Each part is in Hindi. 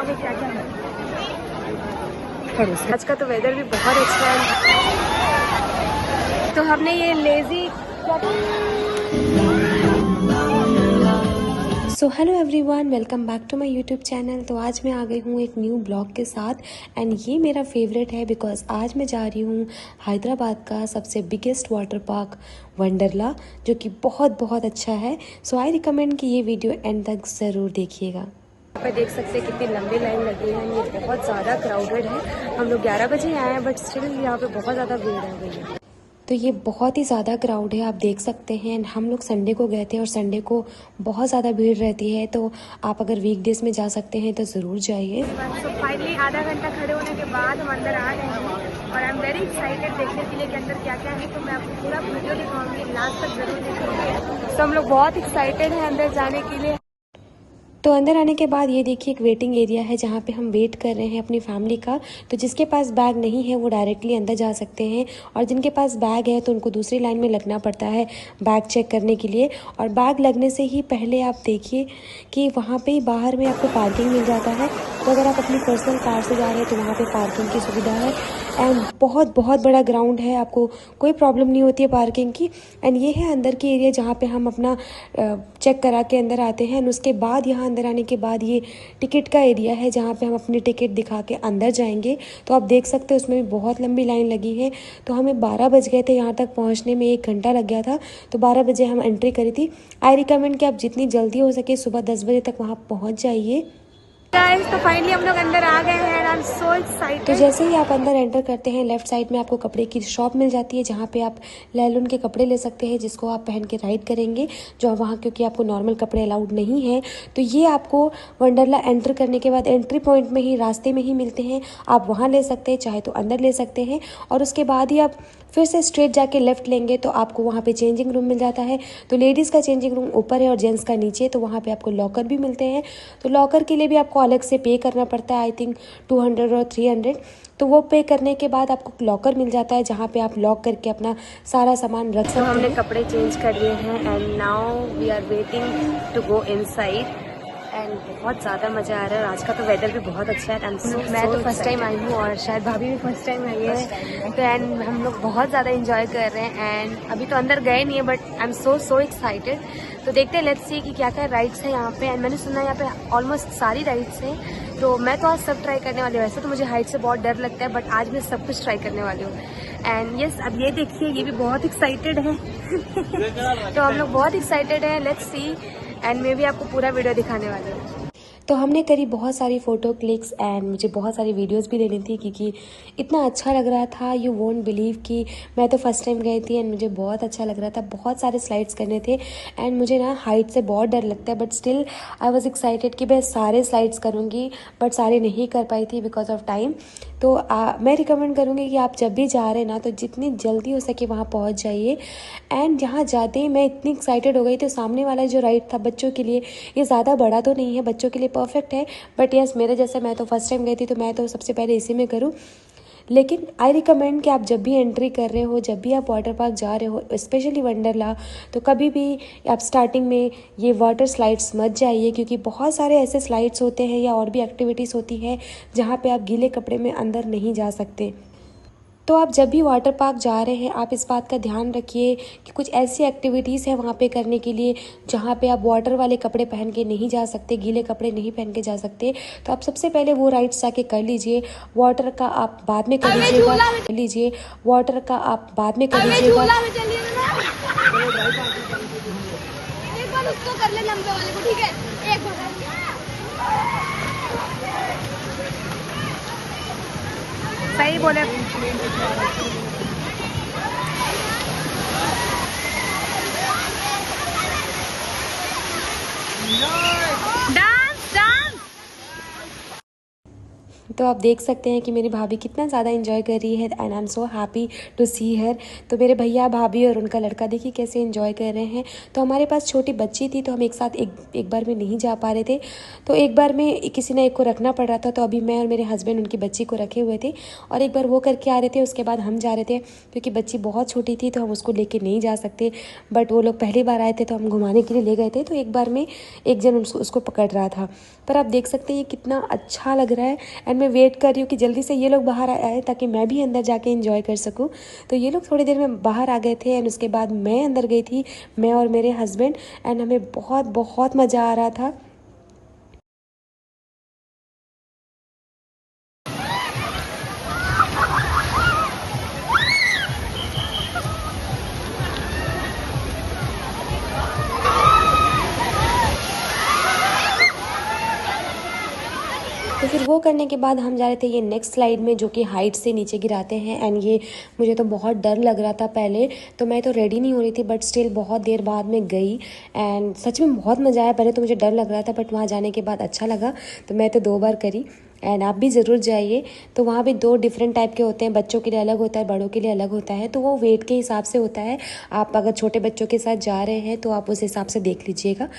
आगे क्या क्या है। आज का तो वेदर भी बहुत अच्छा है, तो हमने ये lazy so hello everyone, welcome back to my YouTube channel. तो आज मैं आ गई हूँ एक न्यू ब्लॉग के साथ एंड ये मेरा फेवरेट है बिकॉज आज मैं जा रही हूँ हैदराबाद का सबसे बिगेस्ट वाटर पार्क वंडरला, जो कि बहुत अच्छा है। सो आई रिकमेंड कि ये वीडियो एंड तक ज़रूर देखिएगा। यहाँ पे देख सकते हैं कितनी लंबी लाइन लगी है, ये बहुत ज़्यादा क्राउडेड है। हम लोग 11 बजे आए हैं बट स्टिल यहाँ पे बहुत ज़्यादा भीड़ आ गई है। तो ये बहुत ही ज़्यादा क्राउड है, आप देख सकते हैं। हम लोग संडे को गए थे और संडे को बहुत ज़्यादा भीड़ रहती है, तो आप अगर वीकडेज में जा सकते हैं तो ज़रूर जाइए। तो फाइनली आधा घंटा खड़े होने के बाद हम अंदर आ गए हैं और आई एम वेरी एक्साइटेड देखने के लिए कि अंदर क्या क्या है। तो मैं आपको पूरा वीडियो दिखाऊंगी, लास्ट तक जरूर देखिए। तो हम लोग बहुत एक्साइटेड हैं अंदर जाने के लिए। तो अंदर आने के बाद ये देखिए एक वेटिंग एरिया है जहाँ पे हम वेट कर रहे हैं अपनी फैमिली का। तो जिसके पास बैग नहीं है वो डायरेक्टली अंदर जा सकते हैं, और जिनके पास बैग है तो उनको दूसरी लाइन में लगना पड़ता है बैग चेक करने के लिए। और बैग लगने से ही पहले आप देखिए कि वहाँ पे बाहर में आपको पार्किंग मिल जाता है। तो अगर आप अपनी पर्सनल कार से जा रहे हैं तो वहाँ पर पार्किंग की सुविधा है एंड बहुत बड़ा ग्राउंड है, आपको कोई प्रॉब्लम नहीं होती है पार्किंग की। एंड ये है अंदर की एरिया जहाँ पे हम अपना चेक करा के अंदर आते हैं। एंड उसके बाद यहाँ अंदर आने के बाद ये टिकट का एरिया है जहाँ पे हम अपनी टिकट दिखा के अंदर जाएंगे। तो आप देख सकते हैं उसमें भी बहुत लंबी लाइन लगी है। तो हमें 12 बज गए थे, यहाँ तक पहुँचने में 1 घंटा लग गया था। तो 12 बजे हम एंट्री करी थी। आई रिकमेंड कि आप जितनी जल्दी हो सके सुबह 10 बजे तक वहाँ पहुँच जाइए। तो फाइनली हम लोग अंदर आ गए हैं, आई एम सो एक्साइटेड। तो जैसे ही आप अंदर एंटर करते हैं लेफ्ट साइड में आपको कपड़े की शॉप मिल जाती है जहाँ पे आप लैलून के कपड़े ले सकते हैं जिसको आप पहन के राइड करेंगे, जो वहाँ क्योंकि आपको नॉर्मल कपड़े अलाउड नहीं है। तो ये आपको वंडरला एंटर करने के बाद एंट्री पॉइंट में ही रास्ते में ही मिलते हैं, आप वहाँ ले सकते हैं, चाहे तो अंदर ले सकते हैं। और उसके बाद ही आप फिर से स्ट्रेट जाके लेफ्ट लेंगे तो आपको वहाँ पे चेंजिंग रूम मिल जाता है। तो लेडीज़ का चेंजिंग रूम ऊपर है और जेंट्स का नीचे, तो वहाँ पे आपको लॉकर भी मिलते हैं। तो लॉकर के लिए भी आपको अलग से पे करना पड़ता है, आई थिंक 200 और 300। तो वो पे करने के बाद आपको लॉकर मिल जाता है जहाँ पे आप लॉक करके अपना सारा सामान रख सकते हैं। हमने कपड़े चेंज कर लिए हैं and now we are waiting to go inside and बहुत ज़्यादा मज़ा आ रहा है। आज का तो वेदर भी बहुत अच्छा है। मैं तो फर्स्ट टाइम आई हूँ और शायद भाभी भी फर्स्ट टाइम आई है। तो एंड हम लोग बहुत ज़्यादा इंजॉय कर रहे हैं एंड अभी तो अंदर गए नहीं है but I am so excited. तो देखते हैं, लेट्स सी कि क्या क्या राइड्स हैं यहाँ पे। एंड मैंने सुना है यहाँ पे ऑलमोस्ट सारी राइड्स हैं, तो मैं तो आज सब ट्राई करने वाली हूँ। वैसे तो मुझे हाइट से बहुत डर लगता है बट आज मैं सब कुछ ट्राई करने वाली हूँ। एंड यस, अब ये देखिए ये भी बहुत एक्साइटेड है। तो हम लोग बहुत एक्साइटेड हैं, लेट्स सी एंड मैं भी आपको पूरा वीडियो दिखाने वाली हूँ। तो हमने करी बहुत सारी फ़ोटो क्लिक्स एंड मुझे बहुत सारी वीडियोस भी लेनी थी क्योंकि इतना अच्छा लग रहा था। यू वोंट बिलीव कि मैं तो फर्स्ट टाइम गई थी एंड मुझे बहुत अच्छा लग रहा था। बहुत सारे स्लाइड्स करने थे एंड मुझे ना हाइट से बहुत डर लगता है but still I was excited कि मैं सारे स्लाइड्स करूँगी, बट सारे नहीं कर पाई थी बिकॉज ऑफ टाइम। तो मैं रिकमेंड करूँगी कि आप जब भी जा रहे हैं ना तो जितनी जल्दी हो सके वहाँ पहुँच जाइए। एंड जहाँ जाते ही मैं इतनी एक्साइटेड हो गई, तो सामने वाला जो राइड था बच्चों के लिए, ये ज़्यादा बड़ा तो नहीं है, बच्चों के लिए परफेक्ट है। बट यस, मेरे जैसे मैं तो फर्स्ट टाइम गई थी तो मैं तो सबसे पहले इसी में करूँ। लेकिन आई रिकमेंड कि आप जब भी एंट्री कर रहे हो, जब भी आप वाटर पार्क जा रहे हो, स्पेशली वंडरला, तो कभी भी आप स्टार्टिंग में ये वाटर स्लाइड्स मत जाइए क्योंकि बहुत सारे ऐसे स्लाइड्स होते हैं या और भी एक्टिविटीज़ होती है जहाँ पे आप गीले कपड़े में अंदर नहीं जा सकते। तो आप जब भी वाटर पार्क जा रहे हैं आप इस बात का ध्यान रखिए कि कुछ ऐसी एक्टिविटीज़ है वहाँ पे करने के लिए जहाँ पे आप वाटर वाले कपड़े पहन के नहीं जा सकते, गीले कपड़े नहीं पहन के जा सकते। तो आप सबसे पहले वो राइड्स जाके कर लीजिए। वाटर का आप बाद में कर लीजिए, वाटर का आप बाद में कर लीजिएगा। एक बार उसको कर ले, लंबे वाले को, ठीक है? एक बार सही बोले। Dance dance. तो आप देख सकते हैं कि मेरी भाभी कितना ज़्यादा एंजॉय कर रही है and I am so happy to see her. तो मेरे भैया भाभी और उनका लड़का देखिए कैसे एंजॉय कर रहे हैं। तो हमारे पास छोटी बच्ची थी तो हम एक साथ एक बार में नहीं जा पा रहे थे, तो एक बार में किसी ने एक को रखना पड़ रहा था। तो अभी मैं और मेरे हस्बैंड उनकी बच्ची को रखे हुए थे और एक बार वो करके आ रहे थे, उसके बाद हम जा रहे थे क्योंकि बच्ची बहुत छोटी थी तो हम उसको लेके नहीं जा सकते। बट वो लोग पहली बार आए थे तो हम घुमाने के लिए ले गए थे, तो एक बार में एक जन उसको पकड़ रहा था। पर आप देख सकते हैं ये कितना अच्छा लग रहा है एंड मैं वेट कर रही हूँ कि जल्दी से ये लोग बाहर आए ताकि मैं भी अंदर जाके एंजॉय कर सकूँ। तो ये लोग थोड़ी देर में बाहर आ गए थे एंड उसके बाद मैं अंदर गई थी, मैं और मेरे हस्बैंड, एंड हमें बहुत बहुत मज़ा आ रहा था। तो फिर वो करने के बाद हम जा रहे थे ये नेक्स्ट स्लाइड में जो कि हाइट से नीचे गिराते हैं एंड ये मुझे तो बहुत डर लग रहा था पहले, तो मैं तो रेडी नहीं हो रही थी बट स्टिल बहुत देर बाद में गई एंड सच में बहुत मज़ा आया। पहले तो मुझे डर लग रहा था बट वहाँ जाने के बाद अच्छा लगा, तो मैं तो 2 बार करी एंड आप भी ज़रूर जाइए। तो वहाँ भी 2 डिफरेंट टाइप के होते हैं, बच्चों के लिए अलग होता है, बड़ों के लिए अलग होता है, तो वो वेट के हिसाब से होता है। आप अगर छोटे बच्चों के साथ जा रहे हैं तो आप उस हिसाब से देख लीजिएगा।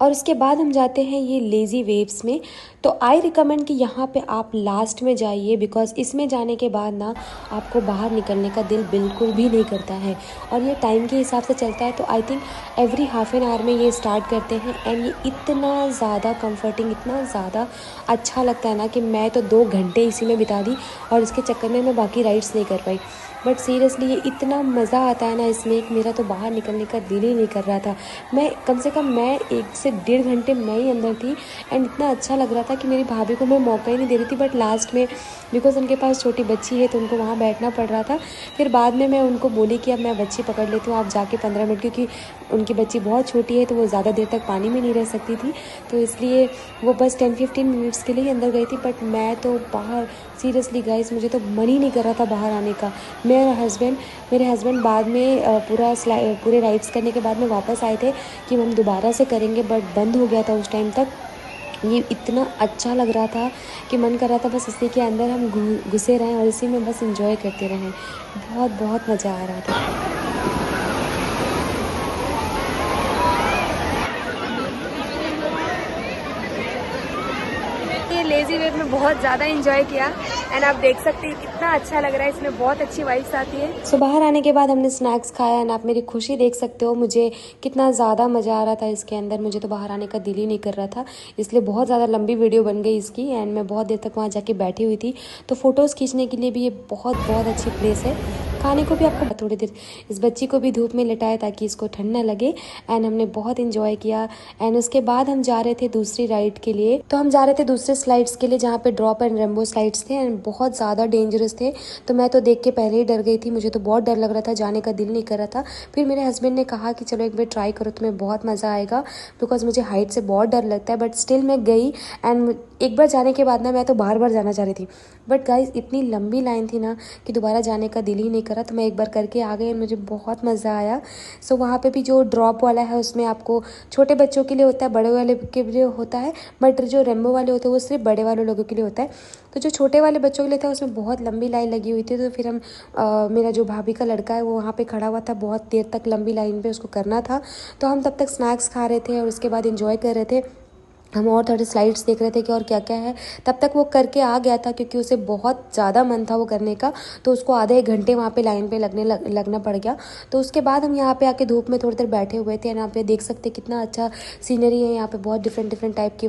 और उसके बाद हम जाते हैं ये लेज़ी वेव्स में। तो आई रिकमेंड कि यहाँ पे आप लास्ट में जाइए बिकॉज इसमें जाने के बाद ना आपको बाहर निकलने का दिल बिल्कुल भी नहीं करता है और ये टाइम के हिसाब से चलता है। तो I think every half an hour में ये स्टार्ट करते हैं एंड ये इतना ज़्यादा कंफर्टिंग, इतना ज़्यादा अच्छा लगता है ना कि मैं तो 2 घंटे इसी में बिता दी और इसके चक्कर में मैं बाकी राइड्स नहीं कर पाई। बट सीरियसली ये इतना मज़ा आता है ना इसमें कि मेरा तो बाहर निकलने का दिल ही नहीं कर रहा था। मैं कम से कम मैं 1 से 1.5 घंटे मैं ही अंदर थी एंड इतना अच्छा लग रहा था कि मेरी भाभी को मैं मौका ही नहीं दे रही थी। बट लास्ट में बिकॉज उनके पास छोटी बच्ची है तो उनको वहाँ बैठना पड़ रहा था। फिर बाद में मैं उनको बोली कि अब मैं बच्ची पकड़ लेती हूँ, आप जाके 15 मिनट, क्योंकि उनकी बच्ची बहुत छोटी है तो वो ज़्यादा देर तक पानी में नहीं रह सकती थी, तो इसलिए वो बस 10-15 मिनट्स के लिए ही अंदर गई थी। बट मैं तो बाहर सीरियसली गाइस मुझे तो मन ही नहीं कर रहा था बाहर आने का। मेरे हस्बैंड बाद में पूरे राइड्स करने के बाद में वापस आए थे कि हम दोबारा से करेंगे बट बंद हो गया था उस टाइम तक। ये इतना अच्छा लग रहा था कि मन कर रहा था बस इसी के अंदर हम घुसे रहें और इसी में बस एंजॉय करते रहें। बहुत बहुत मज़ा आ रहा था। ये लेज़ी वेव में बहुत ज़्यादा एंजॉय किया एंड आप देख सकते हैं कितना अच्छा लग रहा है, इसमें बहुत अच्छी वाइब्स आती है। सो बाहर आने के बाद हमने स्नैक्स खाया एंड आप मेरी खुशी देख सकते हो, मुझे कितना ज़्यादा मज़ा आ रहा था इसके अंदर। मुझे तो बाहर आने का दिल ही नहीं कर रहा था, इसलिए बहुत ज़्यादा लंबी वीडियो बन गई इसकी एंड मैं बहुत देर तक वहाँ जाके बैठी हुई थी। तो फ़ोटोज़ खींचने के लिए भी ये बहुत बहुत अच्छी प्लेस है। खाने को भी आपको थोड़ी देर इस बच्ची को भी धूप में लिटाया ताकि इसको ठंड ना लगे एंड हमने बहुत इंजॉय किया। एंड उसके बाद हम जा रहे थे दूसरी राइड के लिए, तो हम जा रहे थे दूसरे स्लाइड्स के लिए जहाँ पे ड्रॉप एंड रेम्बो स्लाइड्स थे एंड बहुत ज़्यादा डेंजरस थे। तो मैं तो देख के पहले ही डर गई थी, मुझे तो बहुत डर लग रहा था, जाने का दिल नहीं कर रहा था। फिर मेरे हस्बैंड ने कहा कि चलो एक बार ट्राई करो, तुम्हें बहुत मज़ा आएगा, बिकॉज मुझे हाइट से बहुत डर लगता है। बट स्टिल मैं गई एंड एक बार जाने के बाद ना मैं तो बार बार जाना चाह रही थी। बट गाइज इतनी लंबी लाइन थी ना कि दोबारा जाने का दिल ही नहीं करा, तो मैं एक बार करके आ गई, मुझे बहुत मज़ा आया। सो वहाँ पे भी जो ड्रॉप वाला है उसमें आपको छोटे बच्चों के लिए होता है, बड़े वाले के लिए होता है, बट जो रेम्बो वाले होते हैं वो सिर्फ बड़े वाले लोगों के लिए होता है। तो जो छोटे वाले बच्चों के लिए था उसमें बहुत लंबी लाइन लगी हुई थी। तो फिर हम मेरा जो भाभी का लड़का है वो वहाँ पे खड़ा हुआ था, बहुत देर तक लंबी लाइन पे उसको करना था। तो हम तब तक स्नैक्स खा रहे थे और उसके बाद इंजॉय कर रहे थे। हम और थोड़े स्लाइड्स देख रहे थे कि और क्या क्या है। तब तक वो करके आ गया था क्योंकि उसे बहुत ज़्यादा मन था वो करने का, तो उसको आधे 1 घंटे वहाँ पे लाइन पे लगना पड़ गया। तो उसके बाद हम यहाँ पे आके धूप में थोड़ी देर बैठे हुए थे। यहाँ पे देख सकते कितना अच्छा सीनरी है, यहाँ पे बहुत डिफरेंट टाइप की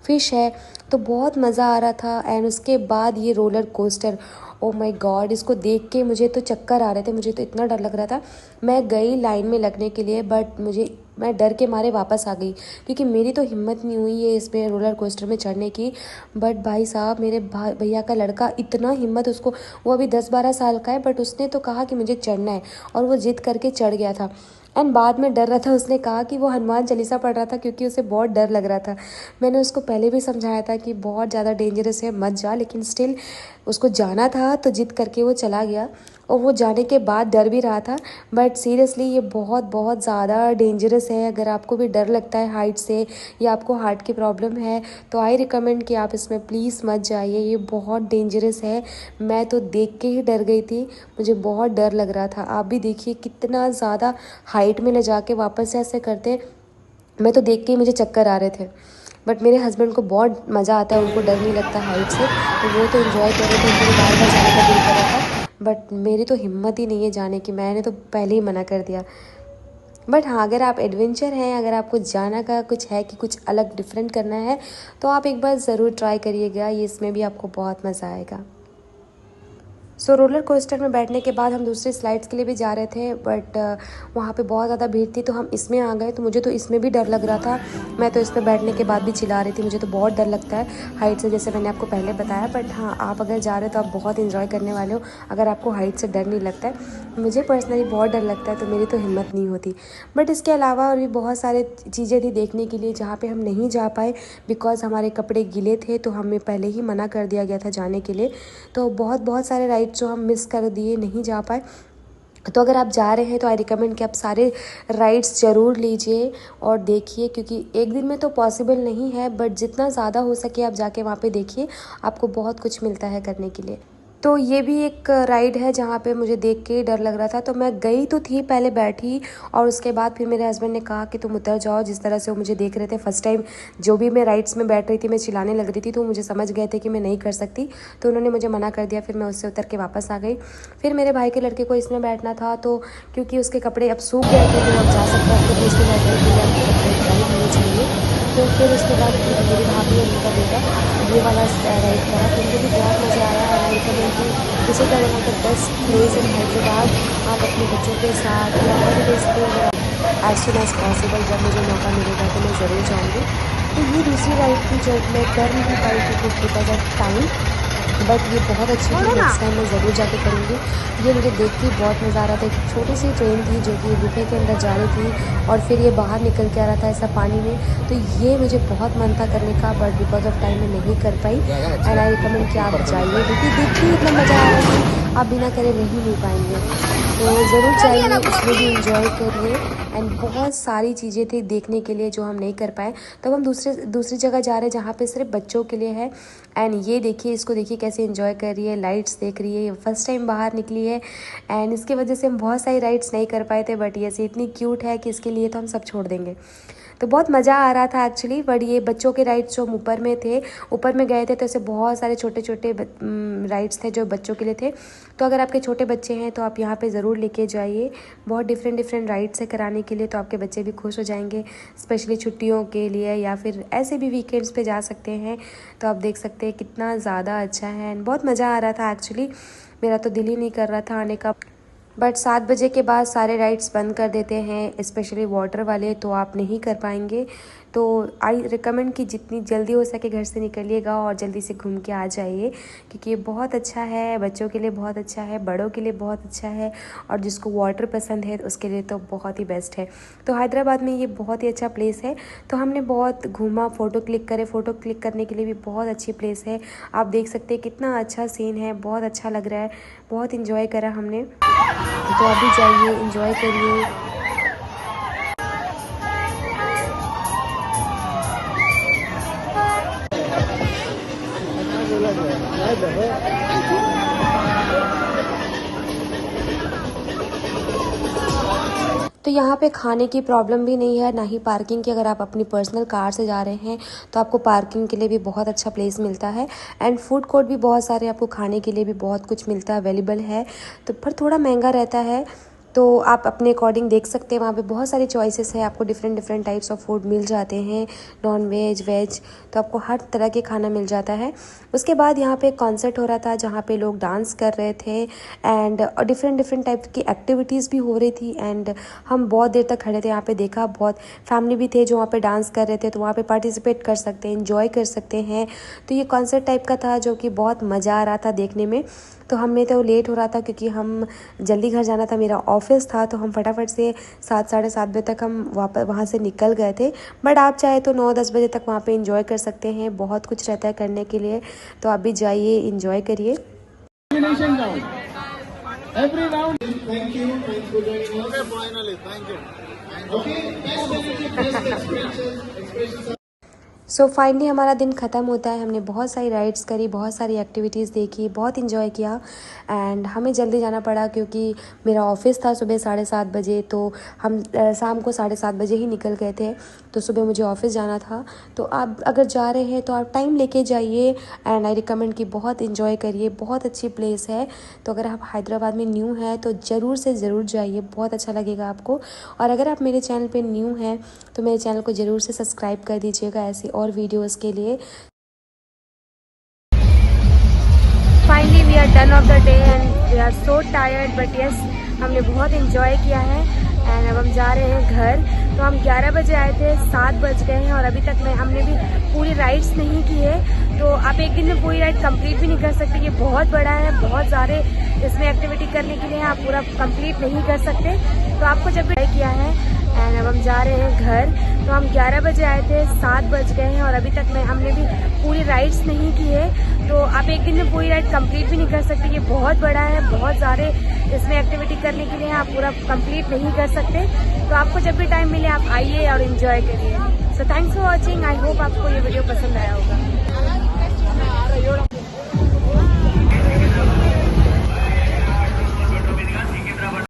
फ़िश है, तो बहुत मज़ा आ रहा था। एंड उसके बाद ये roller coaster, oh my God, इसको देख के मुझे तो चक्कर आ रहे थे, मुझे तो इतना डर लग रहा था। मैं गई लाइन में लगने के लिए बट मैं डर के मारे वापस आ गई क्योंकि मेरी तो हिम्मत नहीं हुई है इसमें रोलर कोस्टर में चढ़ने की। बट भाई साहब मेरे भैया का लड़का, इतना हिम्मत उसको, वो अभी 10-12 साल का है बट उसने तो कहा कि मुझे चढ़ना है और वो जिद करके चढ़ गया था। एंड बाद में डर रहा था, उसने कहा कि वो हनुमान चालीसा पढ़ रहा था क्योंकि उसे बहुत डर लग रहा था। मैंने उसको पहले भी समझाया था कि बहुत ज़्यादा डेंजरस है, मत जा, लेकिन स्टिल उसको जाना था तो जिद करके वो चला गया। और वो जाने के बाद डर भी रहा था। बट सीरियसली ये बहुत बहुत ज़्यादा डेंजरस है। अगर आपको भी डर लगता है हाइट से या आपको हार्ट की प्रॉब्लम है तो आई रिकमेंड कि आप इसमें प्लीज़ मत जाइए, ये बहुत डेंजरस है। मैं तो देख के ही डर गई थी, मुझे बहुत डर लग रहा था। आप भी देखिए कितना ज़्यादा हाइट में ले जाके वापस से ऐसे करते हैं, मैं तो देख के ही मुझे चक्कर आ रहे थे। बट मेरे हस्बैंड को बहुत मज़ा आता है, उनको डर नहीं लगता हाइट से, तो वो तो इन्जॉय कर रहे थे, उनको बार बार जाने का दिल कर रहा था। बट मेरी तो हिम्मत ही नहीं है जाने की, मैंने तो पहले ही मना कर दिया। बट हाँ, अगर आप एडवेंचर हैं, अगर आपको जाना का कुछ है कि कुछ अलग डिफरेंट करना है तो आप एक बार ज़रूर ट्राई करिएगा, ये इसमें भी आपको बहुत मज़ा आएगा। सो रोलर कोस्टर में बैठने के बाद हम दूसरी स्लाइड्स के लिए भी जा रहे थे, बट वहाँ पे बहुत ज़्यादा भीड़ थी तो हम इसमें आ गए। तो मुझे तो इसमें भी डर लग रहा था, मैं तो इसमें बैठने के बाद भी चिल्ला रही थी, मुझे तो बहुत डर लगता है हाइट से, जैसे मैंने आपको पहले बताया। बट हाँ, आप अगर जा रहे हो तो आप बहुत इन्जॉय करने वाले हो अगर आपको हाइट से डर नहीं लगता है। मुझे पर्सनली बहुत डर लगता है तो मेरी तो हिम्मत नहीं होती। बट इसके अलावा और भी बहुत सारे चीज़ें थी देखने के लिए जहाँ पे हम नहीं जा पाए बिकॉज़ हमारे कपड़े गीले थे, तो हमें पहले ही मना कर दिया गया था जाने के लिए। तो बहुत सारे राइड्स जो हम मिस कर दिए, नहीं जा पाए। तो अगर आप जा रहे हैं तो आई रिकमेंड कि आप सारे राइड्स ज़रूर लीजिए और देखिए, क्योंकि एक दिन में तो पॉसिबल नहीं है, बट जितना ज़्यादा हो सके आप जाके वहाँ पे देखिए, आपको बहुत कुछ मिलता है करने के लिए। तो ये भी एक राइड है जहाँ पे मुझे देख के डर लग रहा था, तो मैं गई तो थी, पहले बैठी और उसके बाद फिर मेरे हस्बैंड ने कहा कि तुम उतर जाओ। जिस तरह से वो मुझे देख रहे थे फर्स्ट टाइम जो भी मैं राइड्स में बैठ रही थी, मैं चिल्लाने लग रही थी, तो मुझे समझ गए थे कि मैं नहीं कर सकती, तो उन्होंने मुझे मना कर दिया। फिर मैं उससे उतर के वापस आ गई। फिर मेरे भाई के लड़के को इसमें बैठना था, तो क्योंकि उसके कपड़े अब सूख गए थे तो अब जा सकता है, तो इसमें बैठने के लिए आपको कपड़े ड्राई होने चाहिए। तो फिर उसके बाद मेरी भाभी और उनका बेटा ये वाला राइड करा, तो उनको भी बहुत मज़ा आया। और आई रिकमेंड कि this is the one of the best place in Hyderabad. आप अपने बच्चों के साथ या हॉलीडेज पे एज सुन एज पॉसिबल जब मुझे मौका मिलेगा तो मैं ज़रूर जाऊँगी। तो ये दूसरी राइड थी जो मैं कर नहीं पाई थी बिकॉज ऑफ टाइम, बट ये बहुत अच्छी थी, नेक्स्ट टाइम मैं ज़रूर जाके करूँगी। ये मुझे देख के बहुत मज़ा आ रहा था। एक छोटी सी ट्रेन थी जो कि गुफे के अंदर जा रही थी और फिर ये बाहर निकल के आ रहा था ऐसा पानी में, तो ये मुझे बहुत मन था करने का, बट बिकॉज ऑफ टाइम मैं नहीं कर पाई। एंड आई रिकमेंड कि आप जाइए, क्योंकि देख के इतना मज़ा आ रहा है आप बिना करे रह ही नहीं पाएंगे। तो ज़रूर जाइए, इसमें भी इंजॉय करिए। एंड बहुत सारी चीज़ें थी देखने के लिए जो हम नहीं कर पाए, तब हम दूसरी जगह जा रहे हैं जहाँ पे सिर्फ बच्चों के लिए है। एंड ये देखिए, इसको देखिए कैसे एंजॉय कर रही है, लाइट्स देख रही है, फर्स्ट टाइम बाहर निकली है। एंड इसके वजह से हम बहुत सारी राइड्स नहीं कर पाए थे, बट ये से इतनी क्यूट है कि इसके लिए तो हम सब छोड़ देंगे। तो बहुत मज़ा आ रहा था एक्चुअली। बट ये बच्चों के राइड्स जो हम ऊपर में थे, ऊपर में गए थे, तो ऐसे बहुत सारे छोटे छोटे राइड्स थे जो बच्चों के लिए थे। तो अगर आपके छोटे बच्चे हैं तो आप यहाँ पे ज़रूर लेके जाइए, बहुत डिफरेंट राइड्स है कराने के लिए, तो आपके बच्चे भी खुश हो जाएंगे। स्पेशली छुट्टियों के लिए या फिर ऐसे भी वीकेंड्स पे जा सकते हैं, तो आप देख सकते हैं कितना ज़्यादा अच्छा है। एंड बहुत मज़ा आ रहा था एक्चुअली, मेरा तो दिल ही नहीं कर रहा था आने का। बट 7 बजे के बाद सारे राइड्स बंद कर देते हैं, स्पेशली वाटर वाले, तो आप नहीं कर पाएंगे। तो आई रिकमेंड कि जितनी जल्दी हो सके घर से निकलिएगा और जल्दी से घूम के आ जाइए, क्योंकि ये बहुत अच्छा है, बच्चों के लिए बहुत अच्छा है, बड़ों के लिए बहुत अच्छा है, और जिसको वाटर पसंद है उसके लिए तो बहुत ही बेस्ट है। तो हैदराबाद में ये बहुत ही अच्छा प्लेस है। तो हमने बहुत घूमा, फ़ोटो क्लिक करे, फ़ोटो क्लिक करने के लिए भी बहुत अच्छी प्लेस है। आप देख सकते हैं कितना अच्छा सीन है, बहुत अच्छा लग रहा है, बहुत इंजॉय करा हमने। तो अभी जाइए, इंजॉय करिए। तो यहाँ पे खाने की प्रॉब्लम भी नहीं है, ना ही पार्किंग की। अगर आप अपनी पर्सनल कार से जा रहे हैं तो आपको पार्किंग के लिए भी बहुत अच्छा प्लेस मिलता है। एंड फूड कोर्ट भी बहुत सारे, आपको खाने के लिए भी बहुत कुछ मिलता है, अवेलेबल है। तो पर थोड़ा महंगा रहता है, तो आप अपने अकॉर्डिंग देख सकते हैं। वहाँ पे बहुत सारी चॉइसेस है, आपको डिफरेंट टाइप्स ऑफ फूड मिल जाते हैं, नॉन वेज, वेज, तो आपको हर तरह के खाना मिल जाता है। उसके बाद यहाँ पे एक कॉन्सर्ट हो रहा था जहाँ पे लोग डांस कर रहे थे, एंड डिफरेंट टाइप की एक्टिविटीज़ भी हो रही थी। एंड हम बहुत देर तक खड़े थे यहाँ पे, देखा, बहुत फैमिली भी थे जो वहाँ पे डांस कर रहे थे, तो वहाँ पे पार्टिसिपेट कर सकते हैं, इंजॉय कर सकते हैं। तो ये कॉन्सर्ट टाइप का था जो कि बहुत मज़ा आ रहा था देखने में। तो हमें तो लेट हो रहा था क्योंकि हम जल्दी घर जाना था, मेरा ऑफिस था, तो हम फटाफट से 7 साढ़े 7 बजे तक हम वहाँ से निकल गए थे। बट आप चाहे तो 9-10 बजे तक वहाँ पे इंजॉय कर सकते हैं, बहुत कुछ रहता है करने के लिए। तो आप भी जाइए, इंजॉय करिए। Every round. Thank you. Thanks for joining us. Okay, finally. Thank you. Okay, best energy, best expressions. So finally हमारा दिन ख़त्म होता है। हमने बहुत सारी राइड्स करी, बहुत सारी एक्टिविटीज़ देखी, बहुत इन्जॉय किया एंड हमें जल्दी जाना पड़ा क्योंकि मेरा ऑफिस था सुबह 7:30 बजे। तो हम शाम को 7:30 बजे ही निकल गए थे। तो सुबह मुझे ऑफिस जाना था। तो आप अगर जा रहे हैं तो आप टाइम लेके जाइए एंड आई रिकमेंड कि बहुत इन्जॉय करिए। बहुत अच्छी प्लेस है। तो अगर आप हैदराबाद में न्यू हैं तो ज़रूर से ज़रूर जाइए, बहुत अच्छा लगेगा आपको। और अगर आप मेरे चैनल पे न्यू हैं तो मेरे चैनल को ज़रूर से सब्सक्राइब कर दीजिएगा ऐसी और वीडियोस के लिए। Finally we are done of the day and we are so tired but yes हमने बहुत इन्जॉय किया है एंड अब हम जा रहे हैं घर। तो हम 11 बजे आए थे, 7 बज गए हैं और अभी तक हमने भी पूरी राइड्स नहीं की है। तो आप एक दिन में पूरी राइड कंप्लीट भी नहीं कर सकते। ये बहुत बड़ा है, बहुत सारे इसमें एक्टिविटी करने के लिए आप पूरा कंप्लीट नहीं कर सकते। तो आपको जब भी ट्राई किया है एंड अब हम जा रहे हैं घर। तो हम 11 बजे आए थे, 7 बज गए हैं और अभी तक हमने भी पूरी राइड्स नहीं की है। तो आप एक दिन में पूरी राइड कंप्लीट भी नहीं कर सकते। ये बहुत बड़ा है, बहुत सारे इसमें एक्टिविटी करने के लिए आप पूरा कंप्लीट नहीं कर सकते। तो आपको जब भी टाइम मिले आप आइए और इन्जॉय करिए। So thanks for watching. I hope आपको ये वीडियो पसंद आया होगा।